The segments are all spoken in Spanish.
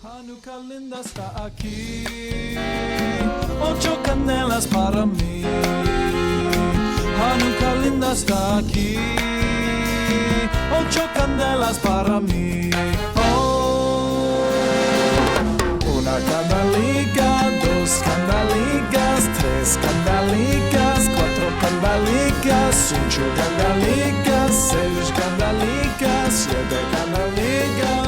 Hanukkah linda está aquí, 8 candelas para mí. Hanukkah linda está aquí, 8 candelas para mí. Oh, una candelica, 2 candelicas, 3 candelicas, 4 candelicas, 5 candelicas, 6 candelicas, 7 candelicas.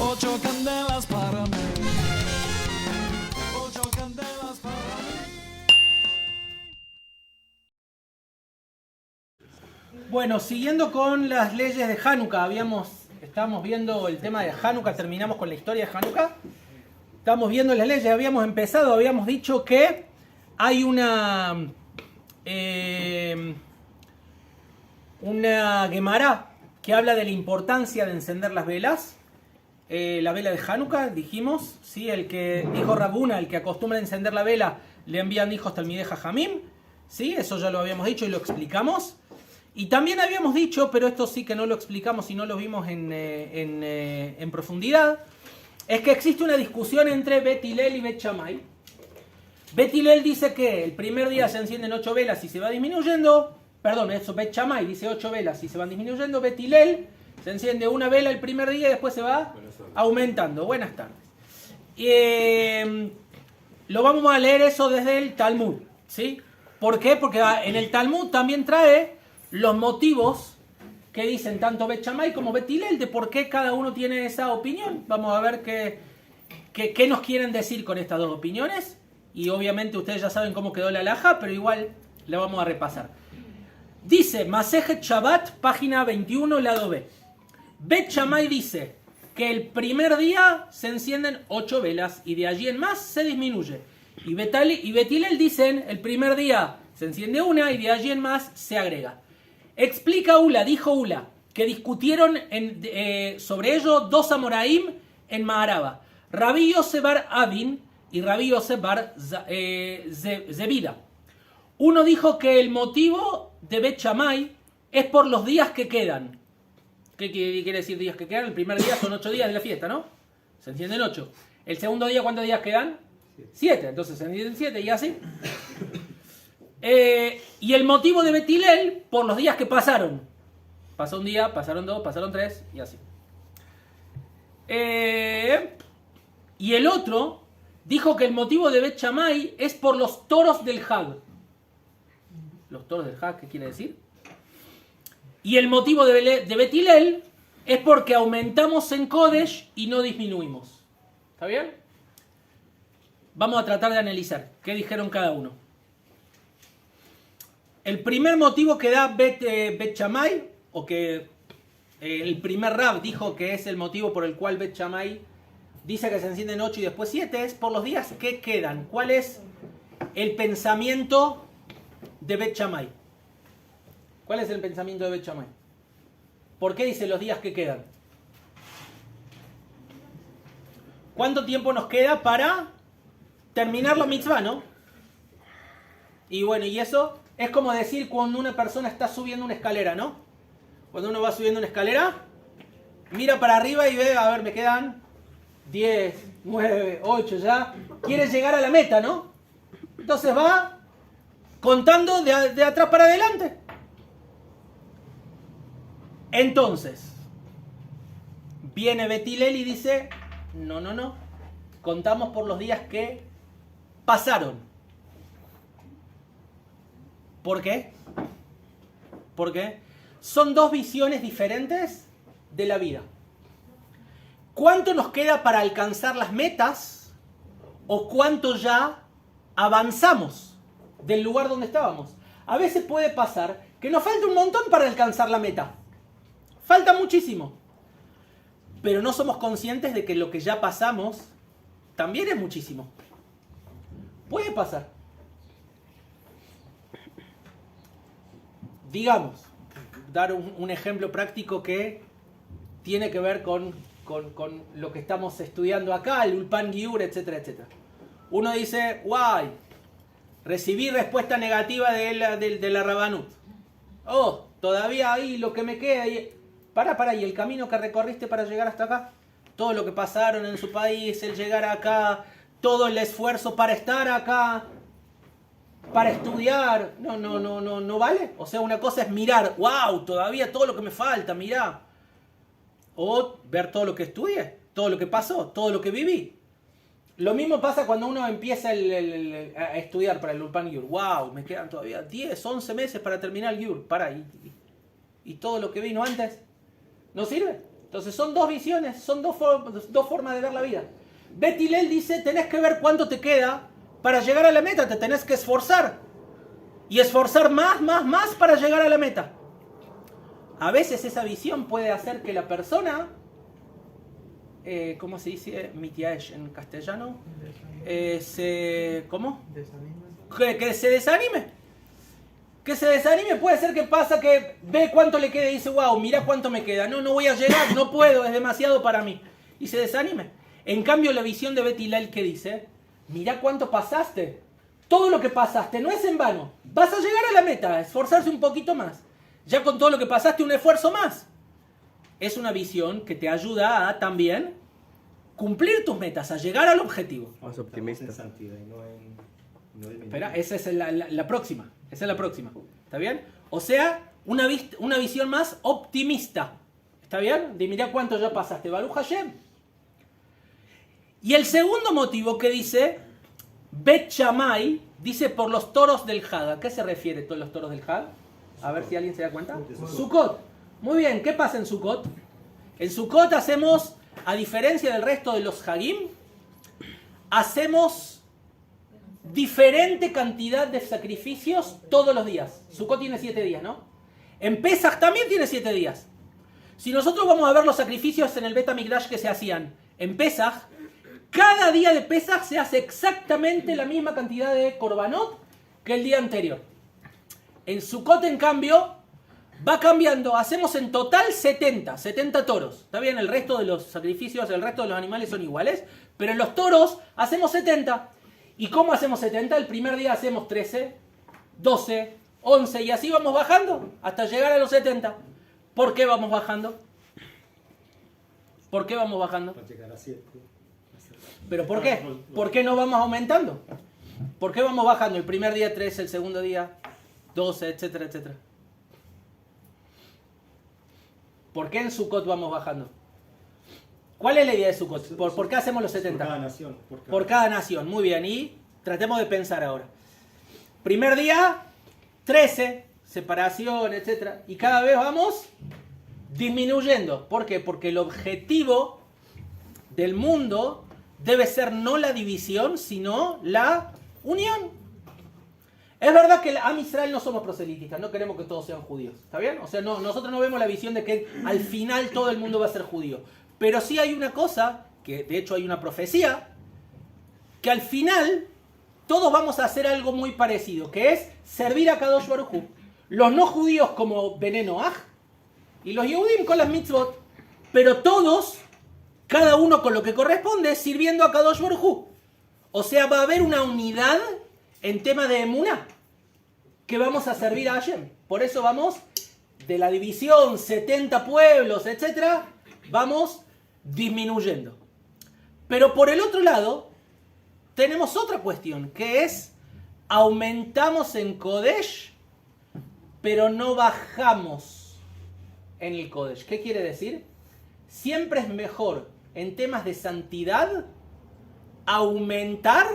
8 candelas para mí. 8 candelas para mí. Bueno, siguiendo con las leyes de Hanukkah, estábamos viendo el tema de Hanukkah, terminamos con la historia de Hanukkah. Estamos viendo las leyes, habíamos dicho que hay una Gemara que habla de la importancia de encender las velas. La vela de Hanukkah, dijimos, ¿sí? El que dijo Rabuna, el que acostumbra a encender la vela, le envían hijos Talmidei Jajamim, ¿sí? Eso ya lo habíamos dicho y lo explicamos. Y también habíamos dicho, pero esto sí que no lo explicamos y no lo vimos en profundidad, es que existe una discusión entre Bet Hillel y Bet Shammai. Bet Hillel dice que el primer día se encienden 8 velas y se va disminuyendo, Bet Shammai dice 8 velas y se van disminuyendo, Bet Hillel se enciende una vela el primer día y después se va aumentando. Buenas tardes. Lo vamos a leer eso desde el Talmud, ¿sí? ¿Por qué? Porque en el Talmud también trae los motivos que dicen tanto Bet Shammai como Bet Hillel de por qué cada uno tiene esa opinión. Vamos a ver qué nos quieren decir con estas dos opiniones. Y obviamente ustedes ya saben cómo quedó la halajá, pero igual la vamos a repasar. Dice Masejet Shabbat, página 21, lado B. Bet Shammai dice que el primer día se encienden 8 velas y de allí en más se disminuye. Y Bet Hillel dicen el primer día se enciende una y de allí en más se agrega. Explica dijo Ula, que discutieron sobre ello 2 Amoraim en Maharaba, Rabbi Yosef bar Avin y Rabbi Yosef bar Zebida. Uno dijo que el motivo de Bet Shammai es por los días que quedan. ¿Qué quiere decir días que quedan? El primer día son 8 días de la fiesta, ¿no? Se encienden 8. El segundo día, ¿cuántos días quedan? 7. Entonces se encienden 7 y así. Y el motivo de Bet Hillel por los días que pasaron. Pasó un día, pasaron 2, pasaron 3 y así. Y el otro dijo que el motivo de Bet Shammai es por los toros del Hag. ¿Los toros del Hag qué quiere decir? Y el motivo de Bet Hillel es porque aumentamos en Kodesh y no disminuimos. ¿Está bien? Vamos a tratar de analizar qué dijeron cada uno. El primer motivo que da Bet Shammai, o que el primer Rab dijo que es el motivo por el cual Bet Shammai dice que se encienden 8 y después 7, es por los días que quedan. ¿Cuál es el pensamiento de Bet Shammai? ¿Cuál es el pensamiento de Bet Shammai? ¿Por qué dice los días que quedan? ¿Cuánto tiempo nos queda para terminar la mitzvah, no? Y bueno, y eso es como decir cuando una persona está subiendo una escalera, ¿no? Cuando uno va subiendo una escalera, mira para arriba y ve, a ver, me quedan 10, 9, 8 ya. Quiere llegar a la meta, ¿no? Entonces va contando de atrás para adelante. Entonces, viene Bet Hillel y dice, no, contamos por los días que pasaron. ¿Por qué? Porque son dos visiones diferentes de la vida. ¿Cuánto nos queda para alcanzar las metas o cuánto ya avanzamos del lugar donde estábamos? A veces puede pasar que nos falta un montón para alcanzar la meta. Falta muchísimo. Pero no somos conscientes de que lo que ya pasamos también es muchísimo. Puede pasar. Digamos, dar un ejemplo práctico que tiene que ver con lo que estamos estudiando acá, el Ulpan Giur, etcétera, etcétera. Uno dice, guay, recibí respuesta negativa de la Rabanut. Todavía ahí lo que me queda... Para, y el camino que recorriste para llegar hasta acá, todo lo que pasaron en su país, el llegar acá, todo el esfuerzo para estar acá, para estudiar, no vale. O sea, una cosa es mirar, wow, todavía todo lo que me falta, mirá. O ver todo lo que estudié, todo lo que pasó, todo lo que viví. Lo mismo pasa cuando uno empieza a estudiar para el Ulpan Gyur. Wow, me quedan todavía 10, 11 meses para terminar el Gyur. Pará, y todo lo que vino antes, ¿no sirve? Entonces son dos visiones, son dos formas de ver la vida. Bet Hillel dice, tenés que ver cuánto te queda para llegar a la meta, te tenés que esforzar. Y esforzar más para llegar a la meta. A veces esa visión puede hacer que la persona, ¿cómo se dice? Mitiaesh en castellano. ¿Cómo? Que se desanime. Que se desanime, puede ser que pasa que ve cuánto le queda y dice, wow, mira cuánto me queda. No voy a llegar, no puedo, es demasiado para mí. Y se desanime. En cambio, la visión de Bet Hillel que dice, mira cuánto pasaste. Todo lo que pasaste no es en vano. Vas a llegar a la meta, esforzarse un poquito más. Ya con todo lo que pasaste, un esfuerzo más. Es una visión que te ayuda a también cumplir tus metas, a llegar al objetivo. Más optimista. En santidad y no en Espera, esa es la próxima. Esa es la próxima. ¿Está bien? O sea, una visión más optimista. ¿Está bien? De mirar cuánto ya pasaste. Baruch Hashem. Y el segundo motivo que dice, Bet Shammai, dice por los toros del Hag. ¿A qué se refiere todos los toros del Hag? A ver si alguien se da cuenta. Sukkot. Muy bien, ¿qué pasa en Sukkot? En Sukkot hacemos, a diferencia del resto de los Hagim, hacemos diferente cantidad de sacrificios todos los días. Sukkot tiene 7 días, ¿no? En Pesach también tiene 7 días. Si nosotros vamos a ver los sacrificios en el Bet HaMikdash que se hacían en Pesach, cada día de Pesach se hace exactamente la misma cantidad de korbanot que el día anterior. En Sukkot, en cambio, va cambiando. Hacemos en total 70 toros. ¿Está bien? El resto de los sacrificios, el resto de los animales son iguales. Pero en los toros hacemos 70. ¿Y cómo hacemos 70? El primer día hacemos 13, 12, 11 y así vamos bajando hasta llegar a los 70. ¿Por qué vamos bajando? ¿Por qué vamos bajando? Para llegar a 7. ¿Pero por qué? ¿Por qué no vamos aumentando? ¿Por qué vamos bajando? El primer día 13, el segundo día 12, etcétera, etcétera. ¿Por qué en Sukkot vamos bajando? ¿Cuál es la idea de Sukkot? ¿Por qué hacemos los 70? Por cada nación. Por cada nación, muy bien. Y tratemos de pensar ahora. Primer día, 13, separación, etcétera. Y cada vez vamos disminuyendo. ¿Por qué? Porque el objetivo del mundo debe ser no la división, sino la unión. Es verdad que Am Israel no somos proselitistas, no queremos que todos sean judíos, ¿está bien? O sea, nosotros no vemos la visión de que al final todo el mundo va a ser judío. Pero sí hay una cosa, que de hecho hay una profecía, que al final todos vamos a hacer algo muy parecido, que es servir a Kadosh Baruj Hu. Los no judíos como Bnei Noach y los Yehudim con las mitzvot, pero todos, cada uno con lo que corresponde, sirviendo a Kadosh Baruj Hu. O sea, va a haber una unidad en tema de emuná, que vamos a servir a Hashem. Por eso vamos de la división, 70 pueblos, etc., vamos disminuyendo. Pero por el otro lado, tenemos otra cuestión, que es, aumentamos en Kodesh, pero no bajamos en el Kodesh. ¿Qué quiere decir? Siempre es mejor, en temas de santidad, aumentar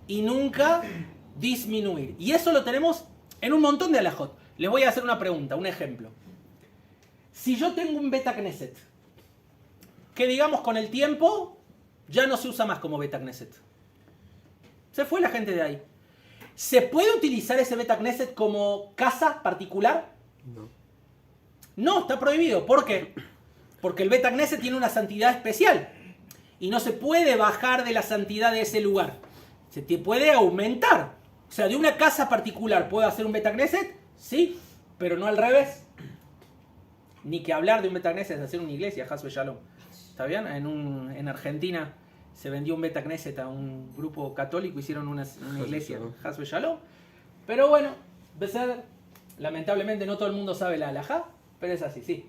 y nunca disminuir. Y eso lo tenemos en un montón de alajot. Les voy a hacer una pregunta, un ejemplo. Si yo tengo un Beta Knesset, que digamos con el tiempo ya no se usa más como Beta Knesset. Se fue la gente de ahí. ¿Se puede utilizar ese Beta Knesset como casa particular? No. No, está prohibido. ¿Por qué? Porque el Beta Knesset tiene una santidad especial. Y no se puede bajar de la santidad de ese lugar. Se te puede aumentar. O sea, de una casa particular, ¿puedo hacer un Beta Knesset? Sí, pero no al revés. Ni que hablar de un Beta Knesset es hacer una iglesia, Hasbe Shalom. ¿Está bien? En Argentina se vendió un Beta Knesset a un grupo católico, hicieron una iglesia, Hasbe Shalom. Pero bueno, Beseder, lamentablemente no todo el mundo sabe la halajá, pero es así, sí.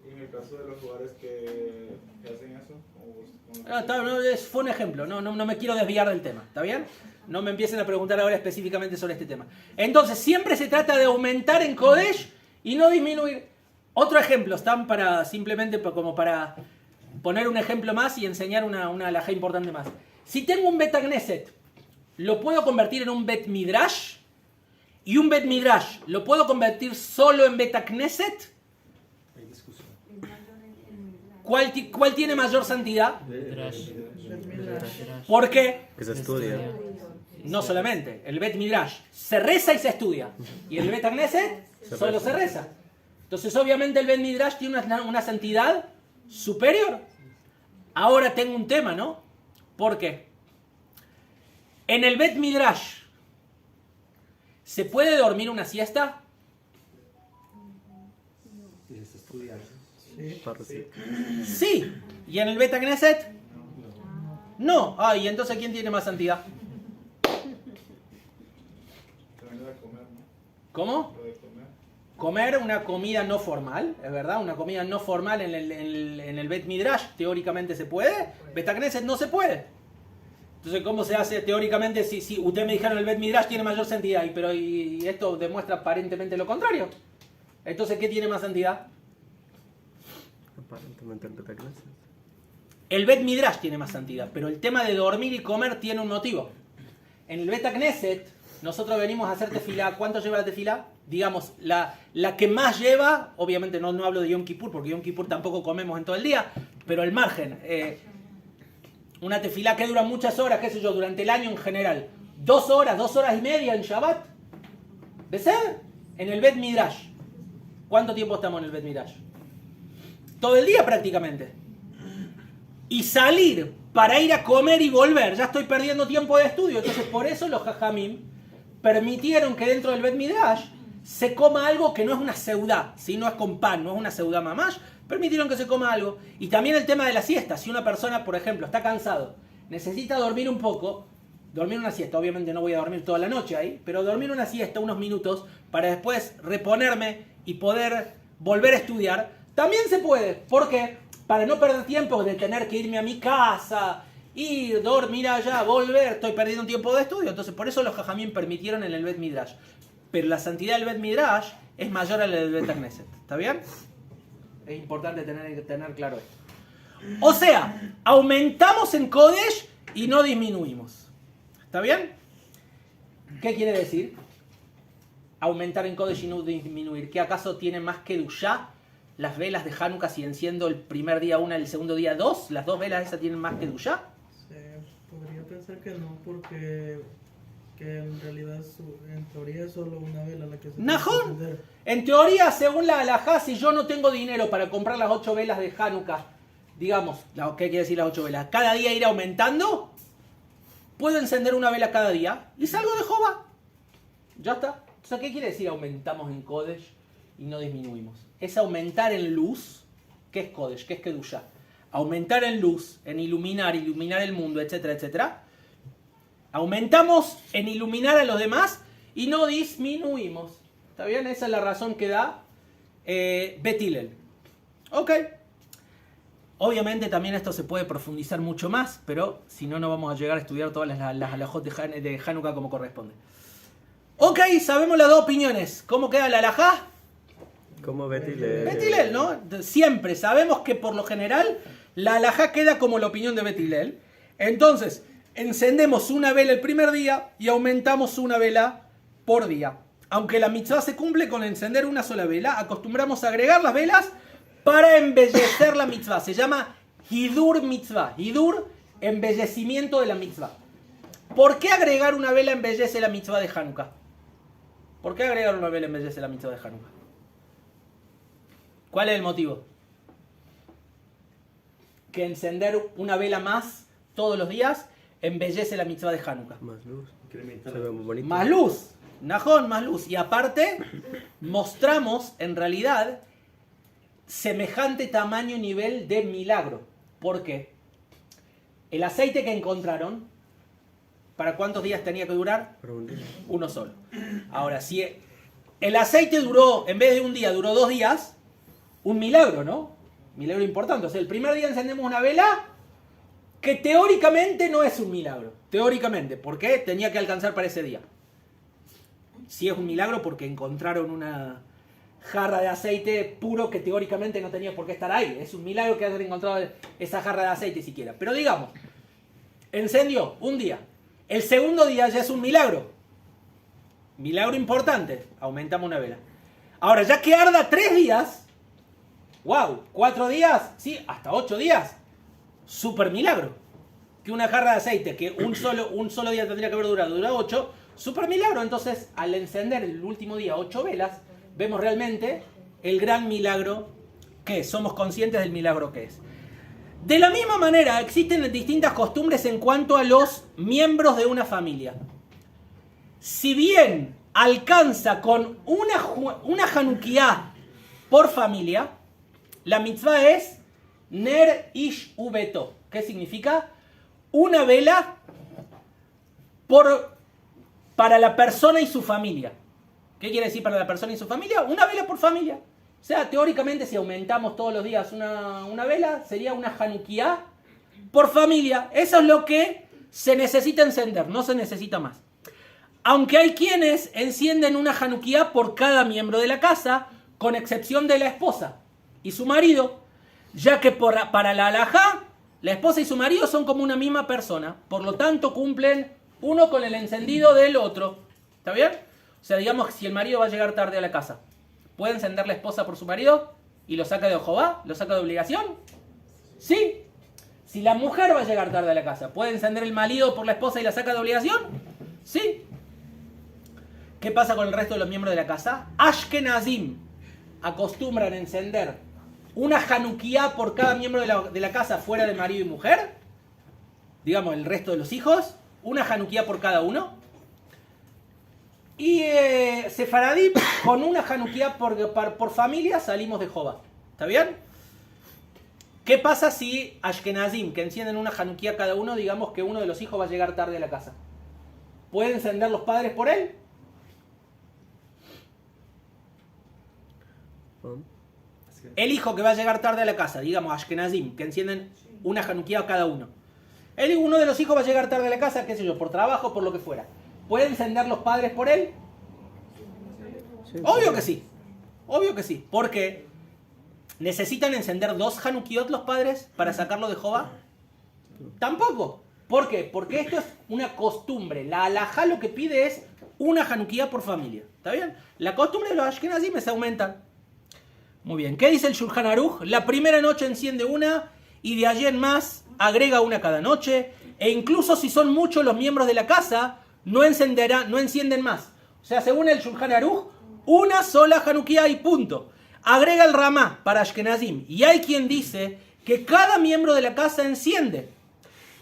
Y en el caso de los lugares que hacen eso, como Fue un ejemplo, no me quiero desviar del tema, ¿está bien? No me empiecen a preguntar ahora específicamente sobre este tema. Entonces, siempre se trata de aumentar en Kodesh y no disminuir. Otro ejemplo, están simplemente como para poner un ejemplo más y enseñar una alajá importante más. Si tengo un Bet Knesset, ¿lo puedo convertir en un Bet Midrash? Y un Bet Midrash, ¿lo puedo convertir solo en Bet Knesset? Hay discusión. ¿Cuál tiene mayor santidad? Midrash. ¿Por qué? Que se estudia. No solamente, el Bet Midrash se reza y se estudia. Y el Bet Knesset solo se reza. Entonces, obviamente, el Bet Midrash tiene una santidad superior. Ahora tengo un tema, ¿no? ¿Por qué? En el Bet Midrash, ¿se puede dormir una siesta? Si se está estudiando. Sí. ¿Y en el Bet Knesset? No. ¿Y entonces quién tiene más santidad? ¿Cómo? Comer una comida no formal, es verdad, una comida no formal en el Bet Midrash teóricamente se puede, Bet Knesset no se puede. Entonces, ¿cómo se hace teóricamente si ustedes me dijeron el Bet Midrash tiene mayor santidad, pero y esto demuestra aparentemente lo contrario? Entonces, ¿qué tiene más santidad? Aparentemente el Bet Knesset. El Bet Midrash tiene más santidad, pero el tema de dormir y comer tiene un motivo. En el Bet Knesset, nosotros venimos a hacer tefilá. ¿Cuánto lleva la tefilá? Digamos, la que más lleva, obviamente no hablo de Yom Kippur, porque Yom Kippur tampoco comemos en todo el día, pero el margen. Una tefilá que dura muchas horas, qué sé yo, durante el año en general. 2 horas, 2 horas y media en Shabbat. ¿De ser? En el Bet Midrash. ¿Cuánto tiempo estamos en el Bet Midrash? Todo el día prácticamente. Y salir para ir a comer y volver, ya estoy perdiendo tiempo de estudio. Entonces, por eso los Jajamim permitieron que dentro del Bet Midrash se coma algo que no es una seudá, ¿sí? No es con pan, no es una seudá mamash. Permitieron que se coma algo. Y también el tema de la siesta. Si una persona, por ejemplo, está cansado, necesita dormir un poco, dormir una siesta, obviamente no voy a dormir toda la noche ahí, pero dormir una siesta, unos minutos, para después reponerme y poder volver a estudiar, también se puede. ¿Por qué? Para no perder tiempo de tener que irme a mi casa, ir, dormir allá, volver, estoy perdiendo un tiempo de estudio. Entonces, por eso los Jajamim permitieron en el Bet Midrash. Pero la santidad del Bet Midrash es mayor a la del Bet Knesset. ¿Está bien? Es importante tener claro esto. O sea, aumentamos en Kodesh y no disminuimos. ¿Está bien? ¿Qué quiere decir? Aumentar en Kodesh y no disminuir. ¿Qué acaso tiene más que Kedushá? Las velas de Hanukkah, si enciendo el primer día una, el segundo día dos, las 2 velas esas tienen más que Kedushá. Podría pensar que no, porque que en realidad en teoría es solo una vela la que se ¡Najón! puede encender. En teoría, según la halajá, si yo no tengo dinero para comprar las 8 velas de Hanukkah, digamos, ¿qué quiere decir las 8 velas? Cada día ir aumentando, puedo encender una vela cada día y salgo de Jova. Ya está. O sea, ¿qué quiere decir aumentamos en Kodesh y no disminuimos? Es aumentar en luz, ¿qué es Kodesh? ¿Qué es Kedushá? Aumentar en luz, en iluminar el mundo, etcétera, etcétera. Aumentamos en iluminar a los demás y no disminuimos. ¿Está bien? Esa es la razón que da Bet Hillel. Ok. Obviamente también esto se puede profundizar mucho más, pero si no, no vamos a llegar a estudiar todas las halajot de Hanukkah como corresponde. Ok, sabemos las 2 opiniones. ¿Cómo queda la halajá? Como Bet Hillel. Bet Hillel, ¿no? Siempre sabemos que por lo general la halajá queda como la opinión de Bet Hillel. Entonces, encendemos una vela el primer día y aumentamos una vela por día. Aunque la mitzvah se cumple con encender una sola vela, acostumbramos a agregar las velas para embellecer la mitzvah. Se llama Hidur mitzvah. Hidur, embellecimiento de la mitzvah. ¿Por qué agregar una vela embellece la mitzvah de Hanukkah? ¿Por qué agregar una vela embellece la mitzvah de Hanukkah? ¿Cuál es el motivo? Que encender una vela más todos los días embellece la mitzvah de Hanukkah. Más luz. Incrementa Se la ve muy bonito. Más luz. Najón, más luz. Y aparte, mostramos en realidad semejante tamaño y nivel de milagro. ¿Por qué? El aceite que encontraron, ¿para cuántos días tenía que durar? Para un día. Uno solo. Ahora, si el aceite duró, en vez de un día, duró 2 días, un milagro, ¿no? Milagro importante. O sea, el primer día encendemos una vela que teóricamente no es un milagro. Teóricamente, porque tenía que alcanzar para ese día. Sí es un milagro porque encontraron una jarra de aceite puro que teóricamente no tenía por qué estar ahí. Es un milagro que hayan encontrado esa jarra de aceite siquiera. Pero digamos, encendió un día. El segundo día ya es un milagro. Milagro importante. Aumentamos una vela. Ahora, ya que arda 3 días, wow, 4 días, sí, hasta 8 días. Super milagro. Que una jarra de aceite que un solo día tendría que haber durado, dura 8, super milagro. Entonces, al encender el último día 8 velas, vemos realmente el gran milagro que es. Somos conscientes del milagro que es. De la misma manera, existen distintas costumbres en cuanto a los miembros de una familia. Si bien alcanza con una Hanukkah por familia, la mitzvah es Ner Ish Ubeto. ¿Qué significa? Una vela para la persona y su familia. ¿Qué quiere decir para la persona y su familia? Una vela por familia. O sea, teóricamente, si aumentamos todos los días una vela, sería una Hanukkah por familia. Eso es lo que se necesita encender, no se necesita más. Aunque hay quienes encienden una Hanukkah por cada miembro de la casa, con excepción de la esposa y su marido, ya que para la halajá, la esposa y su marido son como una misma persona, por lo tanto cumplen uno con el encendido del otro. ¿Está bien? O sea, digamos, si el marido va a llegar tarde a la casa, ¿puede encender la esposa por su marido y lo saca de Jehová? ¿Lo saca de obligación? Sí. Si la mujer va a llegar tarde a la casa, ¿puede encender el marido por la esposa y la saca de obligación? Sí. ¿Qué pasa con el resto de los miembros de la casa? Ashkenazim acostumbran a encender una Hanukkah por cada miembro de la casa fuera de marido y mujer. Digamos, el resto de los hijos. Una Hanukkah por cada uno. Y Sefaradim, con una Hanukkah por familia, salimos de Jehová. ¿Está bien? ¿Qué pasa si Ashkenazim, que encienden una Hanukkah cada uno, digamos que uno de los hijos va a llegar tarde a la casa? ¿Pueden encender los padres por él? El hijo que va a llegar tarde a la casa, digamos Ashkenazim, que encienden una Hanukkah cada uno. Uno de los hijos va a llegar tarde a la casa, qué sé yo, por trabajo, por lo que fuera. ¿Pueden encender los padres por él? Sí. Obvio que sí. Obvio que sí. Porque ¿necesitan encender 2 Hanukkot los padres para sacarlo de Jehová? Tampoco. ¿Por qué? Porque esto es una costumbre. La halajá lo que pide es una Hanukkah por familia. ¿Está bien? La costumbre de los Ashkenazim se aumentan. Muy bien. ¿Qué dice el Shulchan Aruch? La primera noche enciende una y de allí en más agrega una cada noche. E incluso si son muchos los miembros de la casa, no encienden más. O sea, según el Shulchan Aruch, una sola Hanukkah y punto. Agrega el Ramá para Ashkenazim. Y hay quien dice que cada miembro de la casa enciende.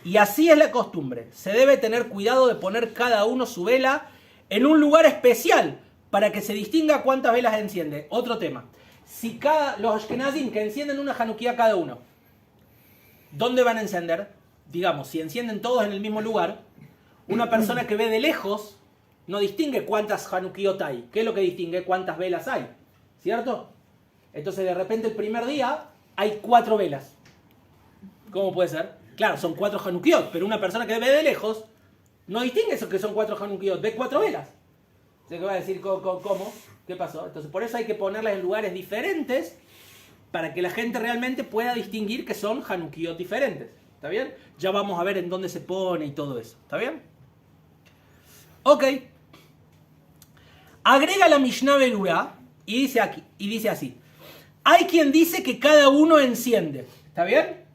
Y así es la costumbre. Se debe tener cuidado de poner cada uno su vela en un lugar especial para que se distinga cuántas velas enciende. Otro tema. Si los Ashkenazim que encienden una Hanukkah cada uno, ¿dónde van a encender? Digamos, si encienden todos en el mismo lugar, una persona que ve de lejos no distingue cuántas Hanukkot hay. ¿Qué es lo que distingue? Cuántas velas hay. ¿Cierto? Entonces de repente el primer día hay 4 velas. ¿Cómo puede ser? Claro, son 4 Hanukkot, pero una persona que ve de lejos no distingue eso que son 4 Hanukkot, ve 4 velas. ¿Se va a decir cómo? ¿Qué pasó? Entonces por eso hay que ponerlas en lugares diferentes para que la gente realmente pueda distinguir que son Hanukkot diferentes. ¿Está bien? Ya vamos a ver en dónde se pone y todo eso. ¿Está bien? Ok. Agrega la Mishnah Berurá y dice así. Hay quien dice que cada uno enciende. ¿Está bien?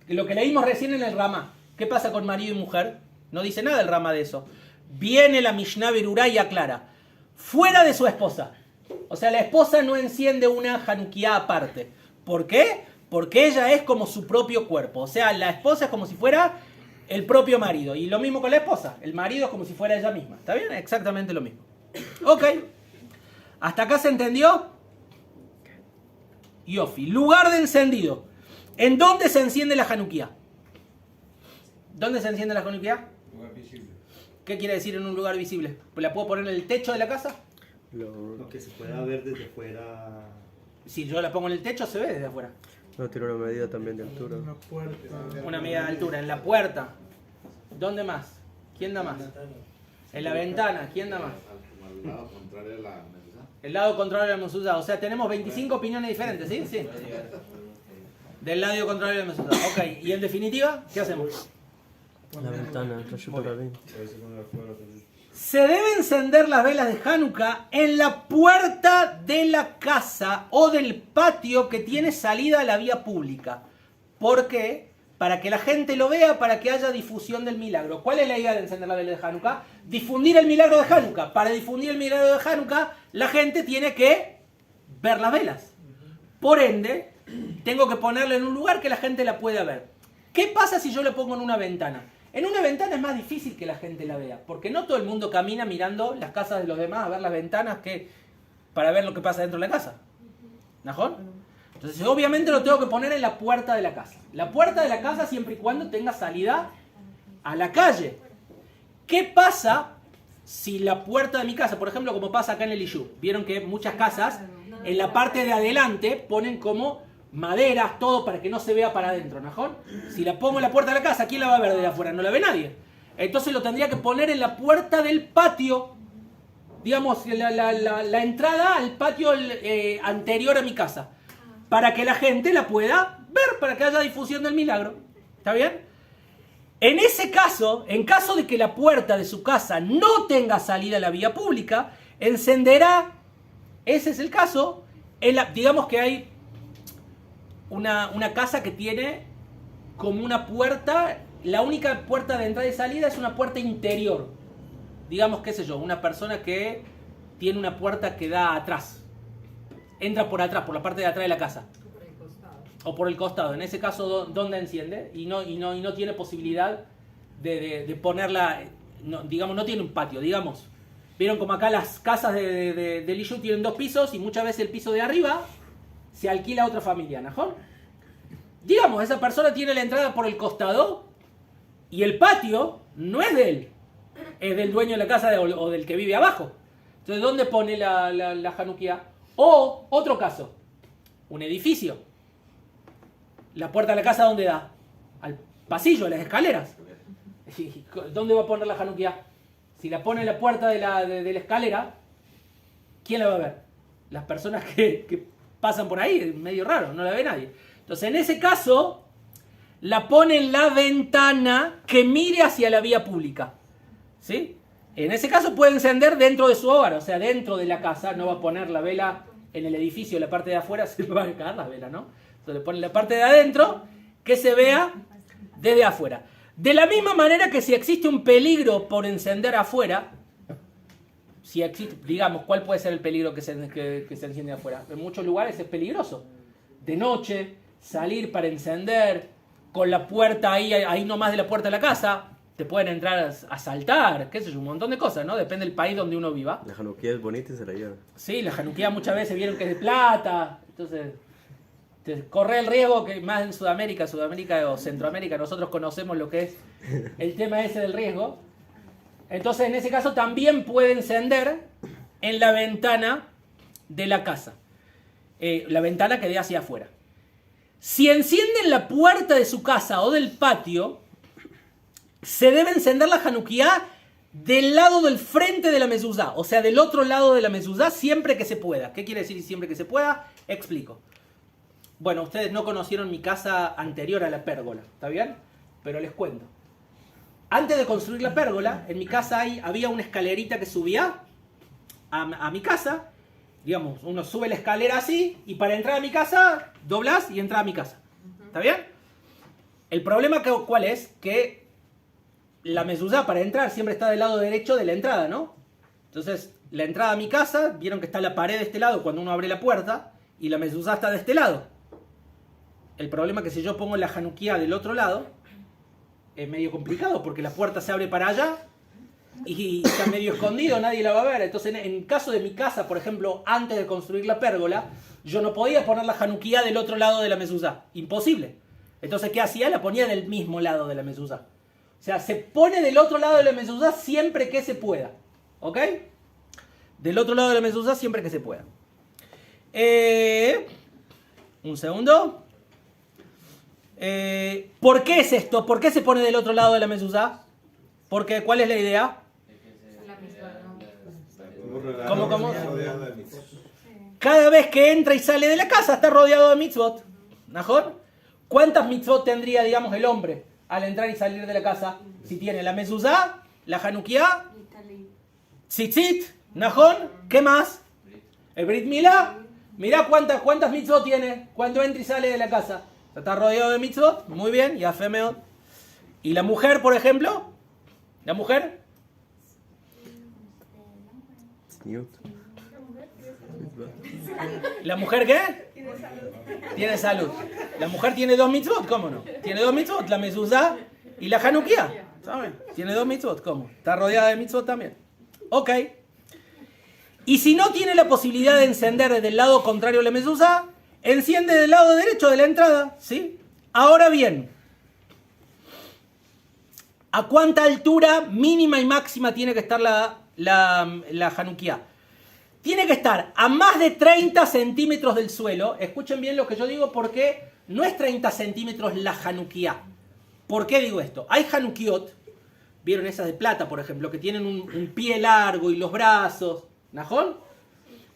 Lo que leímos recién en el Ramá. ¿Qué pasa con marido y mujer? No dice nada el Ramá de eso. Viene la Mishnah Berurá y aclara. Fuera de su esposa. O sea, la esposa no enciende una Hanukkah aparte. ¿Por qué? Porque ella es como su propio cuerpo. O sea, la esposa es como si fuera el propio marido. Y lo mismo con la esposa. El marido es como si fuera ella misma. ¿Está bien? Exactamente lo mismo. Ok. ¿Hasta acá se entendió? Yofi. Lugar de encendido. ¿En dónde se enciende la Hanukkah? ¿Dónde se enciende la Hanukkah? Lugar visible. ¿Qué quiere decir en un lugar visible? ¿La puedo poner en el techo de la casa? Lo que se pueda ver desde fuera. Si yo la pongo en el techo, se ve desde afuera. No, tiene una medida también de altura. Una puerta. Una medida de altura. En la puerta. ¿Dónde más? ¿Quién da más? En la ventana. ¿Quién da más? Al lado contrario de la mezuzá. El lado contrario de la mezuzá. O sea, tenemos 25 opiniones diferentes, ¿sí? Sí. Del lado contrario de la mezuzá. Ok, y en definitiva, ¿qué hacemos? La ventana, ayuda para mí. Se debe encender las velas de Hanukkah en la puerta de la casa o del patio que tiene salida a la vía pública. ¿Por qué? Para que la gente lo vea, para que haya difusión del milagro. ¿Cuál es la idea de encender las velas de Hanukkah? Difundir el milagro de Hanukkah. Para difundir el milagro de Hanukkah, la gente tiene que ver las velas. Por ende, tengo que ponerla en un lugar que la gente la pueda ver. ¿Qué pasa si yo la pongo en una ventana? En una ventana es más difícil que la gente la vea, porque no todo el mundo camina mirando las casas de los demás, a ver las ventanas para ver lo que pasa dentro de la casa. ¿Najón? Entonces obviamente lo tengo que poner en la puerta de la casa. La puerta de la casa siempre y cuando tenga salida a la calle. ¿Qué pasa si la puerta de mi casa, por ejemplo, como pasa acá en el Iyú? Vieron que muchas casas en la parte de adelante ponen como maderas, todo para que no se vea para adentro, ¿najón? Si la pongo en la puerta de la casa, ¿quién la va a ver desde afuera? No la ve nadie. Entonces lo tendría que poner en la puerta del patio, digamos, la entrada al patio anterior a mi casa, para que la gente la pueda ver, para que haya difusión del milagro. ¿Está bien? En ese caso, en caso de que la puerta de su casa no tenga salida a la vía pública, encenderá, ese es el caso, digamos que hay una casa que tiene como una puerta, la única puerta de entrada y salida es una puerta interior. Digamos, qué sé yo, una persona que tiene una puerta que da atrás. Entra por atrás, por la parte de atrás de la casa. O por el costado. En ese caso, ¿dónde enciende? Y no tiene posibilidad de ponerla, digamos, no tiene un patio, digamos. Vieron como acá las casas de Iyú tienen 2 pisos y muchas veces el piso de arriba se alquila a otra familia, ¿najón? Digamos, esa persona tiene la entrada por el costado y el patio no es de él, es del dueño de la casa o del que vive abajo. Entonces, ¿dónde pone la Hanukkah? O, otro caso, un edificio. La puerta de la casa, ¿dónde da? Al pasillo, a las escaleras. ¿Dónde va a poner la Hanukkah? Si la pone en la puerta de la escalera, ¿quién la va a ver? Las personas que pasan por ahí, es medio raro, no la ve nadie. Entonces, en ese caso, la pone en la ventana que mire hacia la vía pública. ¿Sí? En ese caso puede encender dentro de su hogar, o sea, dentro de la casa. No va a poner la vela en el edificio, en la parte de afuera, se le va a caer la vela, ¿no? Entonces le pone la parte de adentro que se vea desde afuera. De la misma manera que si existe un peligro por encender afuera, si existe, digamos, ¿cuál puede ser el peligro que se enciende afuera? En muchos lugares es peligroso. De noche, salir para encender, con la puerta ahí nomás de la puerta de la casa, te pueden entrar a asaltar, qué sé yo, un montón de cosas, ¿no? Depende del país donde uno viva. La Hanukkah es bonita y se la lleva. Sí, la Hanukkah muchas veces vieron que es de plata, entonces te corre el riesgo que más en Sudamérica o Centroamérica, nosotros conocemos lo que es el tema ese del riesgo. Entonces, en ese caso también puede encender en la ventana de la casa. La ventana que dé hacia afuera. Si enciende en la puerta de su casa o del patio, se debe encender la Hanukkah del lado del frente de la mezuzá. O sea, del otro lado de la mezuzá, siempre que se pueda. ¿Qué quiere decir siempre que se pueda? Explico. Bueno, ustedes no conocieron mi casa anterior a la pérgola, ¿está bien? Pero les cuento. Antes de construir la pérgola, en mi casa había una escalerita que subía a mi casa. Digamos, uno sube la escalera así y para entrar a mi casa, doblas y entras a mi casa. ¿Está bien? El problema, ¿cuál es? Que la mezuzá para entrar siempre está del lado derecho de la entrada, ¿no? Entonces, la entrada a mi casa, vieron que está la pared de este lado cuando uno abre la puerta y la mezuzá está de este lado. El problema es que si yo pongo la Hanukkah del otro lado, es medio complicado porque la puerta se abre para allá y está medio escondido, nadie la va a ver. Entonces, en caso de mi casa, por ejemplo, antes de construir la pérgola, yo no podía poner la Hanukkah del otro lado de la mezuzá. Imposible. Entonces, ¿qué hacía? La ponía del mismo lado de la mezuzá. O sea, se pone del otro lado de la mezuzá siempre que se pueda. ¿Ok? Del otro lado de la mezuzá siempre que se pueda. Un segundo. ¿Por qué es esto? ¿Por qué se pone del otro lado de la mezuzá? Porque, ¿cuál es la idea? ¿Cómo? Cada vez que entra y sale de la casa está rodeado de mitzvot. ¿Najón? ¿Cuántas mitzvot tendría, digamos, el hombre al entrar y salir de la casa? Si tiene la mezuzá, la hanukiá, tzitzit, ¿najón? ¿Qué más? El brit milá. Mirá cuántas mitzvot tiene cuando entra y sale de la casa. Está rodeado de mitzvot. Muy bien, ya femeot. ¿Y la mujer, por ejemplo? ¿La mujer? Newt. ¿La mujer qué? Tiene salud. ¿La mujer tiene 2 mitzvot? ¿Cómo no? Tiene 2 mitzvot, la mezuzá y la hanukiá. ¿Saben? Tiene 2 mitzvot, ¿cómo? Está rodeada de mitzvot también. Ok. Y si no tiene la posibilidad de encender desde el lado contrario a la mezuzá, enciende del lado derecho de la entrada, ¿sí? Ahora bien, ¿a cuánta altura mínima y máxima tiene que estar la hanukiá? Tiene que estar a más de 30 centímetros del suelo. Escuchen bien lo que yo digo porque no es 30 centímetros la hanukiá. ¿Por qué digo esto? Hay hanukiot, vieron esas de plata, por ejemplo, que tienen un pie largo y los brazos. ¿Najón?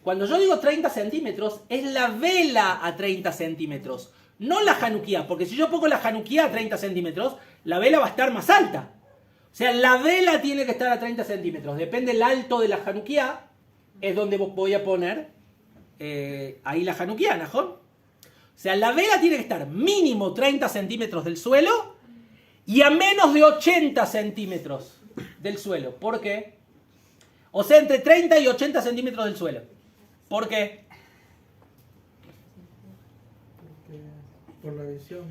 Cuando yo digo 30 centímetros, es la vela a 30 centímetros, no la hanukiá. Porque si yo pongo la hanukiá a 30 centímetros, la vela va a estar más alta. O sea, la vela tiene que estar a 30 centímetros. Depende del alto de la hanukiá, es donde voy a poner ahí la hanukiá, ¿najón? O sea, la vela tiene que estar mínimo 30 centímetros del suelo y a menos de 80 centímetros del suelo. ¿Por qué? O sea, entre 30 y 80 centímetros del suelo. ¿Por qué? Por la visión.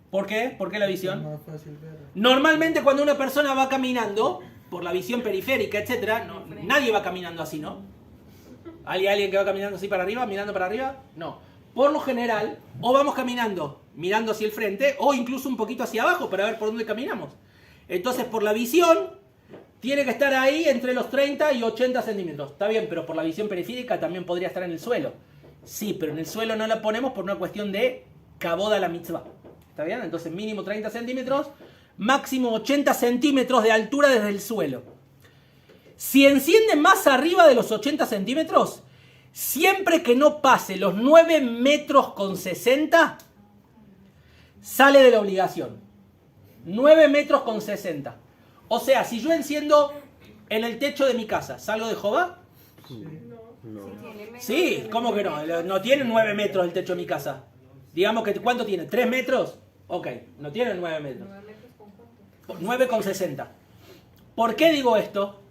¿Por qué? ¿Por qué la Es visión? más fácil ver. Normalmente cuando una persona va caminando, por la visión periférica, etc., nadie va caminando así, ¿no? ¿Hay alguien que va caminando así para arriba, mirando para arriba? No. Por lo general, o vamos caminando, mirando hacia el frente, o incluso un poquito hacia abajo para ver por dónde caminamos. Entonces, por la visión, tiene que estar ahí entre los 30 y 80 centímetros. Está bien, pero por la visión periférica también podría estar en el suelo. Sí, pero en el suelo no la ponemos por una cuestión de caboda la mitzvah. ¿Está bien? Entonces, mínimo 30 centímetros, máximo 80 centímetros de altura desde el suelo. Si enciende más arriba de los 80 centímetros, siempre que no pase los 9 metros con 60, sale de la obligación. 9 metros con 60. O sea, si yo enciendo en el techo de mi casa, ¿salgo de Jehová? No. Sí, ¿cómo que no? No tiene 9 metros el techo de mi casa. Digamos que, ¿cuánto tiene? ¿3 metros? Ok, no tiene 9 metros. 9,60. ¿Por qué digo esto?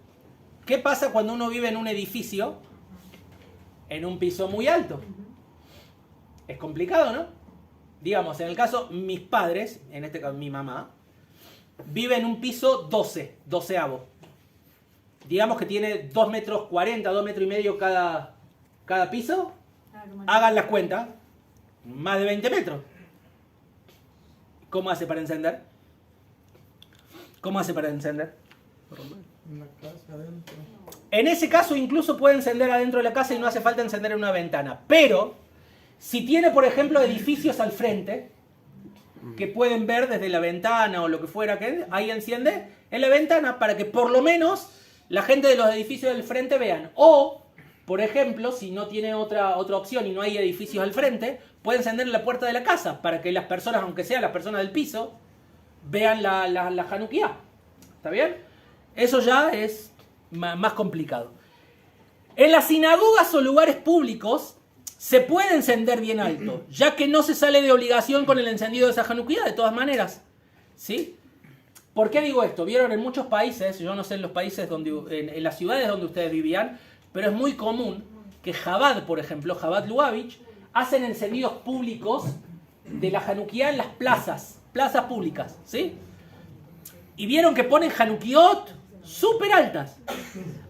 ¿Qué pasa cuando uno vive en un edificio en un piso muy alto? Es complicado, ¿no? Digamos, en el caso, mis padres, en este caso mi mamá, vive en un piso 12avo. Digamos que tiene 2 metros 40, 2 metros y medio cada piso. Hagan las cuentas. Más de 20 metros. ¿Cómo hace para encender? ¿Cómo hace para encender? En la casa adentro. En ese caso incluso puede encender adentro de la casa y no hace falta encender en una ventana. Pero, si tiene, por ejemplo, edificios al frente, que pueden ver desde la ventana o lo que fuera, que ahí enciende en la ventana para que por lo menos la gente de los edificios del frente vean. O, por ejemplo, si no tiene otra opción y no hay edificios al frente, puede encender en la puerta de la casa para que las personas, aunque sean las personas del piso, vean la hanukiá. ¿Está bien? Eso ya es más complicado. En las sinagogas o lugares públicos se puede encender bien alto, ya que no se sale de obligación con el encendido de esa hanukiá, de todas maneras. ¿Sí? ¿Por qué digo esto? Vieron en muchos países, yo no sé en los países en las ciudades donde ustedes vivían, pero es muy común que Chabad, por ejemplo, Chabad Lubavitch, hacen encendidos públicos de la hanukiá en las plazas públicas, ¿sí? Y vieron que ponen hanukiot súper altas.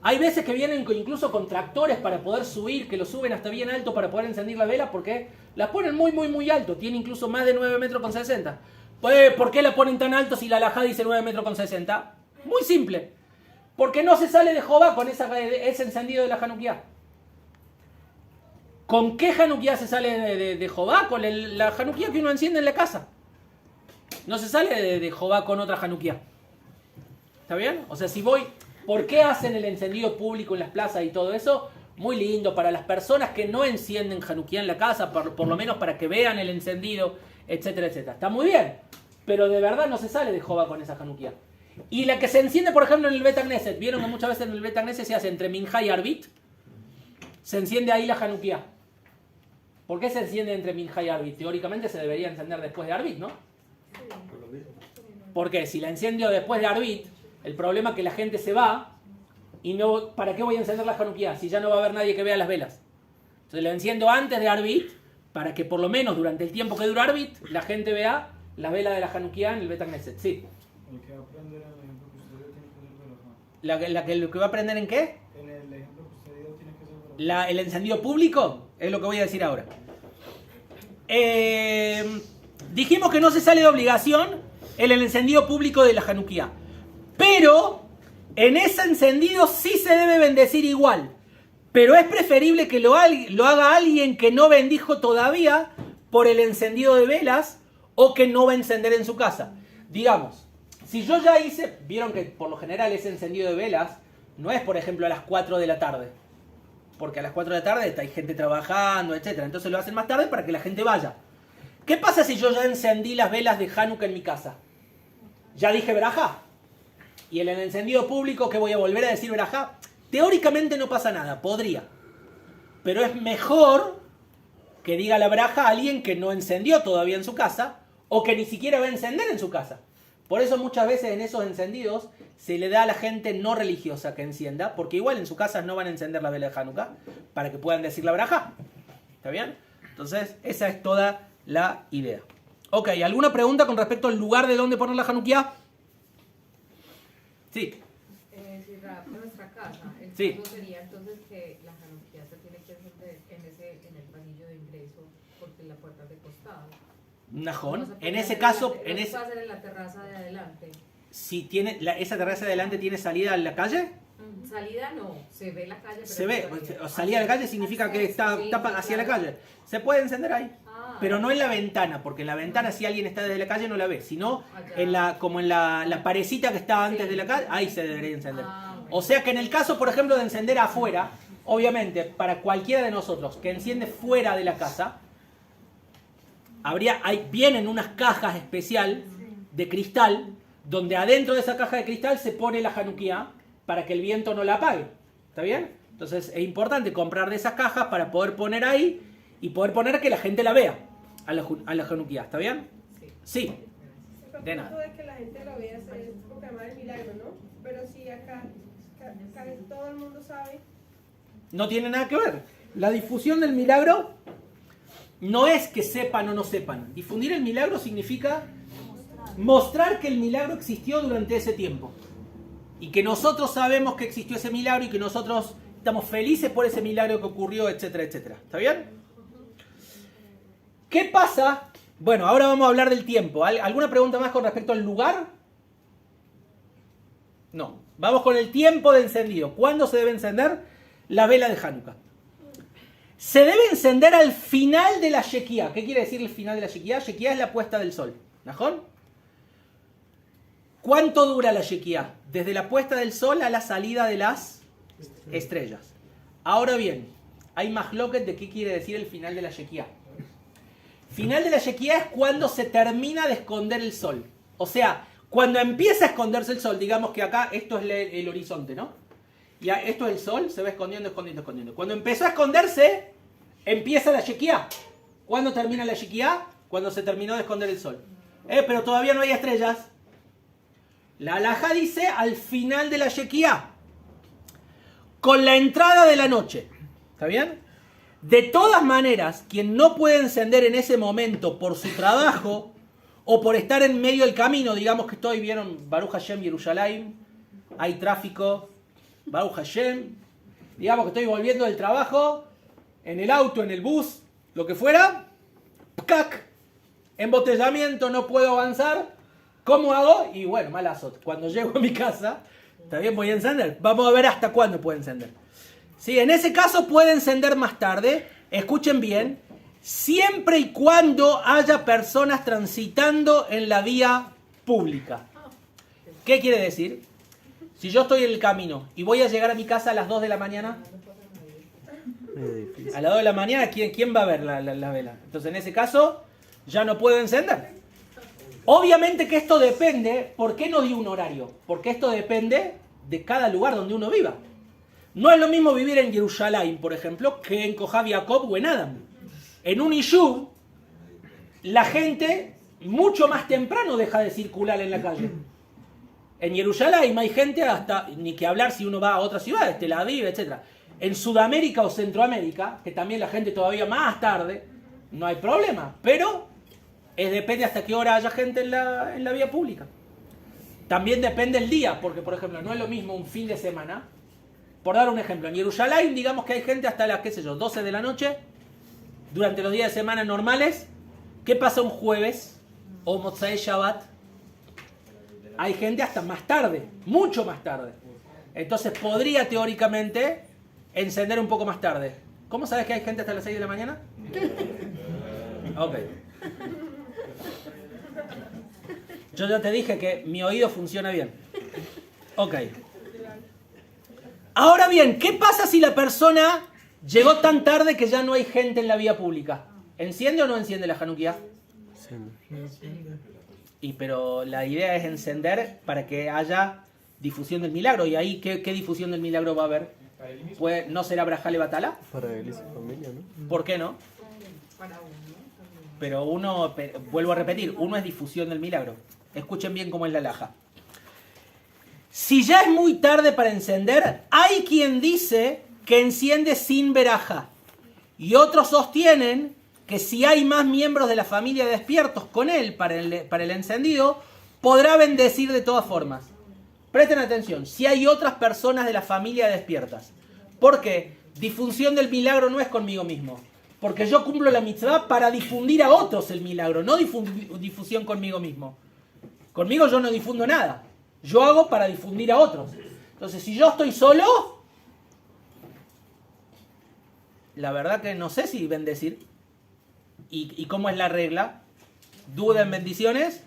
Hay veces que vienen incluso con tractores para poder subir, que lo suben hasta bien alto para poder encender la vela, porque las ponen muy alto, tiene incluso más de 9 metros con 60. Pues, ¿por qué la ponen tan alto si la halajá dice 9 metros con 60? Muy simple, porque no se sale de Jehová con ese encendido de la hanukiá. ¿Con qué hanukiá se sale de Jehová? Con la hanukiá que uno enciende en la casa. No se sale de Jehová con otra Hanukkah. ¿Está bien? O sea, si voy... ¿Por qué hacen el encendido público en las plazas y todo eso? Muy lindo para las personas que no encienden Hanukkah en la casa, por lo menos para que vean el encendido, etcétera, etcétera. Está muy bien, pero de verdad no se sale de Jehová con esa Hanukkah. Y la que se enciende, por ejemplo, en el Bet Knesset, vieron que muchas veces en el Bet Knesset se hace entre Minjá y Arbit, se enciende ahí la Hanukkah. ¿Por qué se enciende entre Minjá y Arbit? Teóricamente se debería encender después de Arbit, ¿no? Porque si la enciendo después de Arbit, el problema es que la gente se va y no, ¿para qué voy a encender la Hanukkah si ya no va a haber nadie que vea las velas? Entonces la enciendo antes de Arbit para que por lo menos durante el tiempo que dura Arbit la gente vea las velas de la Hanukkah en el Bet Knesset. Sí. El que va a aprender en el ejemplo que usted dio tiene que ser verajá. ¿Lo que va a aprender en qué? En el ejemplo que usted dio tiene que ser verajá. El encendido público es lo que voy a decir ahora. Dijimos que no se sale de obligación el encendido público de la Hanukkah. Pero en ese encendido sí se debe bendecir igual. Pero es preferible que lo haga alguien que no bendijo todavía por el encendido de velas o que no va a encender en su casa. Digamos, si yo ya hice, vieron que por lo general ese encendido de velas no es, por ejemplo, a las 4 de la tarde. Porque a las 4 de la tarde hay gente trabajando, etc. Entonces lo hacen más tarde para que la gente vaya. ¿Qué pasa si yo ya encendí las velas de Hanukkah en mi casa? ¿Ya dije verajá? Y en el encendido público, ¿qué voy a volver a decir verajá? Teóricamente no pasa nada, podría. Pero es mejor que diga la verajá a alguien que no encendió todavía en su casa o que ni siquiera va a encender en su casa. Por eso muchas veces en esos encendidos se le da a la gente no religiosa que encienda, porque igual en su casa no van a encender la vela de Hanukkah para que puedan decir la verajá. ¿Está bien? Entonces, esa es toda la idea. Ok, ¿alguna pregunta con respecto al lugar de dónde poner la Hanukkah? Sí. Si en nuestra casa, el Sí. punto sería entonces que la Hanukkah se tiene que encender en el pasillo de ingreso porque la puerta es de costado. Najón. En ese caso, no se puede hacer en la terraza de adelante. si tiene esa terraza de adelante tiene salida a la calle, Salida no, se ve la calle. Pero se ve. salida. Salida a la calle significa que está Sí, tapa hacia la calle. Se puede encender ahí. Pero no en la ventana, porque en la ventana si alguien está desde la calle no la ve, sino como en la parecita que está antes de la calle, ahí se debería encender. Bueno. O sea que en el caso, por ejemplo, de encender afuera, obviamente, para cualquiera de nosotros que enciende fuera de la casa, vienen unas cajas especial de cristal, donde adentro de esa caja de cristal se pone la Hanukkah para que el viento no la apague. ¿Está bien? Entonces es importante comprar de esas cajas para poder poner ahí y poder poner que la gente la vea a la Hanukkah. ¿Está bien? Sí. De nada. De que la gente lo vea es porque además el milagro, ¿no? Pero si acá todo el mundo sabe. No tiene nada que ver. La difusión del milagro no es que sepan o no sepan. Difundir el milagro significa mostrar que el milagro existió durante ese tiempo. Y que nosotros sabemos que existió ese milagro y que nosotros estamos felices por ese milagro que ocurrió, etcétera, etcétera. ¿Está bien? ¿Qué pasa? Bueno, ahora vamos a hablar del tiempo. ¿Alguna pregunta más con respecto al lugar? No. Vamos con el tiempo de encendido. ¿Cuándo se debe encender la vela de Hanukkah? Se debe encender al final de la Shekiah. ¿Qué quiere decir el final de la Shekiah? Shekiah es la puesta del sol. ¿Najón? ¿Cuánto dura la Shekiah? Desde la puesta del sol a la salida de las estrellas. Ahora bien, hay mahloket de qué quiere decir el final de la Shekiah. Final de la Shekiah es cuando se termina de esconder el sol. O sea, cuando empieza a esconderse el sol, digamos que acá esto es el horizonte, ¿no? Y esto es el sol, se va escondiendo, escondiendo, escondiendo. Cuando empezó a esconderse, empieza la Shekiah. ¿Cuándo termina la Shekiah? Cuando se terminó de esconder el sol. Pero todavía no hay estrellas. La halajá dice al final de la Shekiah, con la entrada de la noche. ¿Está bien? De todas maneras, quien no puede encender en ese momento por su trabajo o por estar en medio del camino, digamos que vieron Baruch Hashem Yerushalayim, hay tráfico, Baruch Hashem, digamos que estoy volviendo del trabajo, en el auto, en el bus, lo que fuera, ¡pcac! Embotellamiento, no puedo avanzar. ¿Cómo hago? Y bueno, malazot. Cuando llego a mi casa, también voy a encender. Vamos a ver hasta cuándo puede encender. Sí, en ese caso puede encender más tarde. Escuchen bien. siempre y cuando haya personas transitando en la vía pública. ¿Qué quiere decir? Si yo estoy en el camino y voy a llegar a mi casa a las 2 de la mañana, a las 2 de la mañana, ¿quién va a ver la vela? Entonces, en ese caso, ya no puedo encender. Obviamente que esto depende, ¿por qué no di un horario? Porque esto depende de cada lugar donde uno viva. No es lo mismo vivir en Jerusalén, por ejemplo, que en Kohav Yaakov o en Adam. En un Yishuv, la gente mucho más temprano deja de circular en la calle. En Jerusalén hay gente hasta, ni que hablar si uno va a otras ciudades, Tel Aviv, etc. En Sudamérica o Centroamérica, que también la gente todavía más tarde, no hay problema. Pero depende hasta qué hora haya gente en la vía pública. También depende el día, porque por ejemplo, no es lo mismo un fin de semana. Por dar un ejemplo, en Jerusalén digamos que hay gente hasta las, 12 de la noche, durante los días de semana normales. ¿Qué pasa un jueves o Motzai Shabbat? Hay gente hasta más tarde, mucho más tarde. Entonces podría teóricamente encender un poco más tarde. ¿Cómo sabes que hay gente hasta las 6 de la mañana? Ok. Yo ya te dije que mi oído funciona bien. Ok. Ahora bien, ¿qué pasa si la persona llegó tan tarde que ya no hay gente en la vía pública? ¿Enciende o no enciende la Hanukkah? Pero la idea es encender para que haya difusión del milagro. ¿Y ahí qué difusión del milagro va a haber? Pues, ¿no será Brajale Batala? Para él y su familia, ¿no? ¿Por qué no? Pero vuelvo a repetir, uno es difusión del milagro. Escuchen bien cómo es la laja. Si ya es muy tarde para encender, hay quien dice que enciende sin veraja. Y otros sostienen que si hay más miembros de la familia despiertos con él para el encendido, podrá bendecir de todas formas. Presten atención, si hay otras personas de la familia despiertas. ¿Por qué? Difusión del milagro no es conmigo mismo. Porque yo cumplo la mitzvah para difundir a otros el milagro, no difusión conmigo mismo. Conmigo yo no difundo nada. Yo hago para difundir a otros. Entonces, si yo estoy solo, la verdad que no sé si bendecir. ¿Y cómo es la regla? ¿Duda en bendiciones?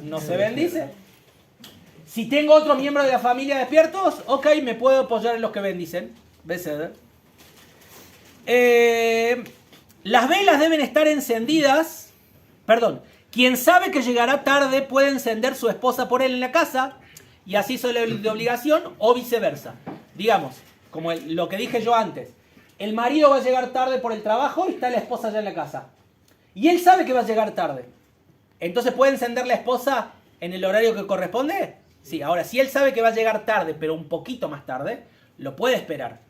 No se bendice. Si tengo otros miembros de la familia despiertos, ok, me puedo apoyar en los que bendicen. Beseder. Las velas deben estar encendidas. Perdón. Quien sabe que llegará tarde puede encender su esposa por él en la casa y así suele de obligación o viceversa. Digamos, como lo que dije yo antes. El marido va a llegar tarde por el trabajo y está la esposa ya en la casa. Y él sabe que va a llegar tarde. Entonces, ¿puede encender la esposa en el horario que corresponde? Sí, ahora, si él sabe que va a llegar tarde, pero un poquito más tarde, lo puede esperar.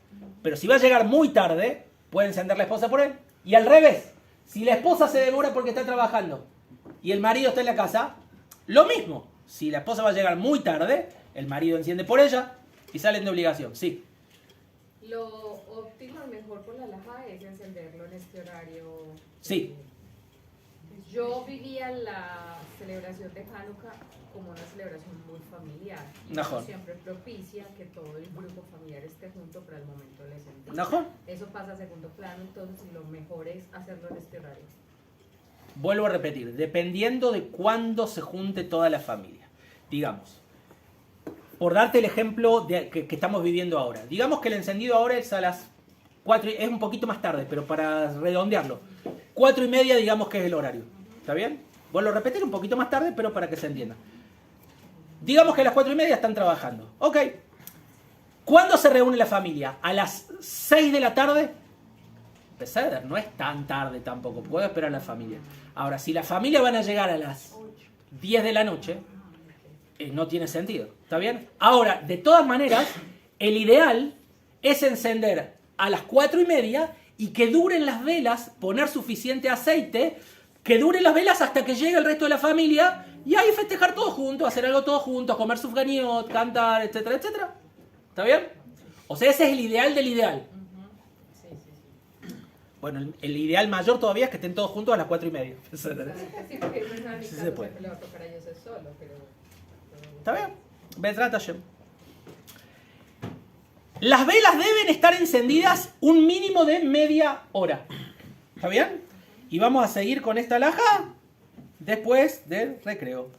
Pero si va a llegar muy tarde, puede encender la esposa por él. Y al revés, si la esposa se demora porque está trabajando y el marido está en la casa, lo mismo. Si la esposa va a llegar muy tarde, el marido enciende por ella y salen de obligación. Sí. Lo óptimo y mejor por la laja es encenderlo en este horario. Sí. Yo vivía la celebración de Hanukkah como una celebración muy familiar. Mejor. Siempre propicia que todo el grupo familiar esté junto para el momento del encendido. Mejor. Eso pasa a segundo plano, entonces lo mejor es hacerlo en este horario. Vuelvo a repetir, dependiendo de cuándo se junte toda la familia. Digamos, por darte el ejemplo que estamos viviendo ahora. Digamos que el encendido ahora es a las 4, es un poquito más tarde, pero para redondearlo, 4:30 digamos que es el horario. ¿Está bien? Vuelvo a repetir, un poquito más tarde, pero para que se entienda. Digamos que a las 4:30 están trabajando. Ok. ¿Cuándo se reúne la familia? ¿A las 6 de la tarde? Peseder, no es tan tarde tampoco. Puedo esperar a la familia. Ahora, si la familia van a llegar a las 10 de la noche, no tiene sentido. ¿Está bien? Ahora, de todas maneras, el ideal es encender a las 4:30 y que duren las velas, poner suficiente aceite, que duren las velas hasta que llegue el resto de la familia y ahí festejar todos juntos, hacer algo todos juntos, comer sufganiot, cantar, etcétera, etcétera. ¿Está bien? O sea, ese es el ideal del ideal. Bueno, el ideal mayor todavía es que estén todos juntos a las 4:30. Sí, porque Sí se puede. lo otro para ellos es solo, pero... ¿Está bien? Bezrat Hashem. Las velas deben estar encendidas un mínimo de media hora. ¿Está bien? Y vamos a seguir con esta alhaja después del recreo.